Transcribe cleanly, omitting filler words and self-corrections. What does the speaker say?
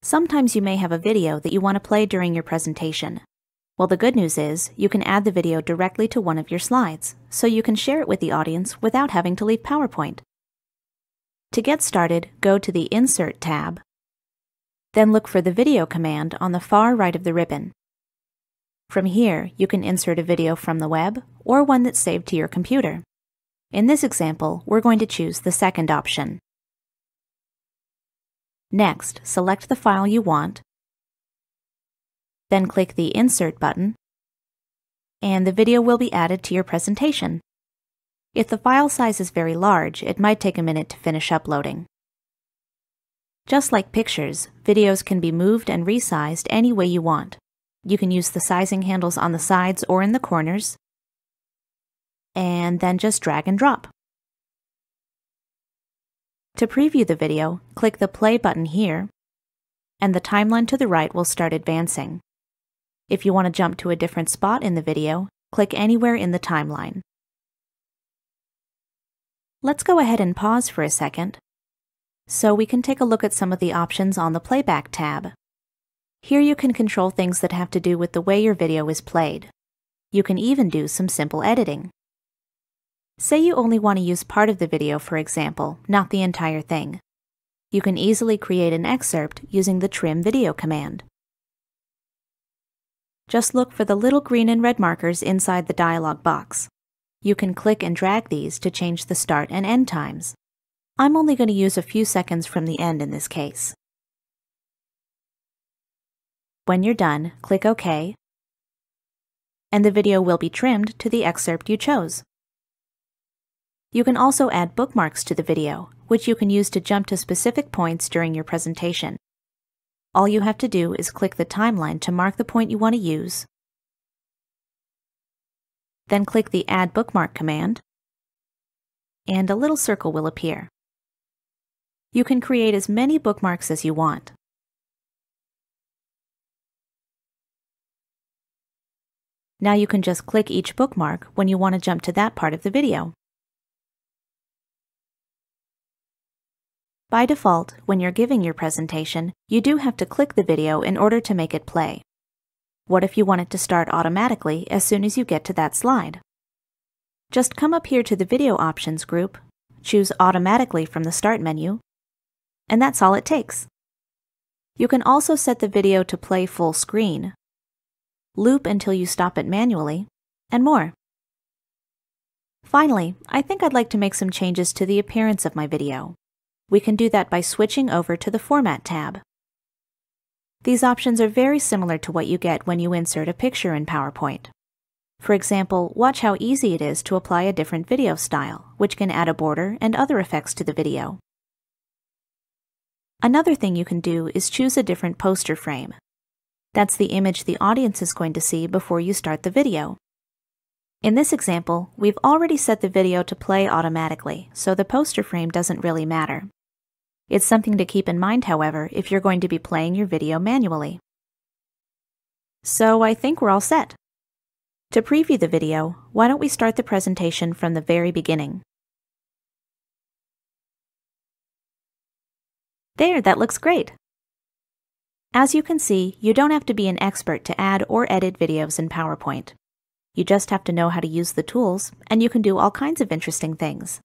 Sometimes you may have a video that you want to play during your presentation. Well, the good news is you can add the video directly to one of your slides, so you can share it with the audience without having to leave PowerPoint. To get started, go to the Insert tab, then look for the Video command on the far right of the ribbon. From here, you can insert a video from the web or one that's saved to your computer. In this example, we're going to choose the second option. Next, select the file you want, then click the Insert button, and the video will be added to your presentation. If the file size is very large, it might take a minute to finish uploading. Just like pictures, videos can be moved and resized any way you want. You can use the sizing handles on the sides or in the corners, and then just drag and drop. To preview the video, click the play button here, and the timeline to the right will start advancing. If you want to jump to a different spot in the video, click anywhere in the timeline. Let's go ahead and pause for a second, so we can take a look at some of the options on the Playback tab. Here you can control things that have to do with the way your video is played. You can even do some simple editing. Say you only want to use part of the video, for example, not the entire thing. You can easily create an excerpt using the Trim Video command. Just look for the little green and red markers inside the dialog box. You can click and drag these to change the start and end times. I'm only going to use a few seconds from the end in this case. When you're done, click OK, and the video will be trimmed to the excerpt you chose. You can also add bookmarks to the video, which you can use to jump to specific points during your presentation. All you have to do is click the timeline to mark the point you want to use, then click the Add Bookmark command, and a little circle will appear. You can create as many bookmarks as you want. Now you can just click each bookmark when you want to jump to that part of the video. By default, when you're giving your presentation, you do have to click the video in order to make it play. What if you want it to start automatically as soon as you get to that slide? Just come up here to the Video Options group, choose Automatically from the Start menu, and that's all it takes. You can also set the video to play full screen, loop until you stop it manually, and more. Finally, I think I'd like to make some changes to the appearance of my video. We can do that by switching over to the Format tab. These options are very similar to what you get when you insert a picture in PowerPoint. For example, watch how easy it is to apply a different video style, which can add a border and other effects to the video. Another thing you can do is choose a different poster frame. That's the image the audience is going to see before you start the video. In this example, we've already set the video to play automatically, so the poster frame doesn't really matter. It's something to keep in mind, however, if you're going to be playing your video manually. So I think we're all set. To preview the video, why don't we start the presentation from the very beginning? There, that looks great. As you can see, you don't have to be an expert to add or edit videos in PowerPoint. You just have to know how to use the tools, and you can do all kinds of interesting things.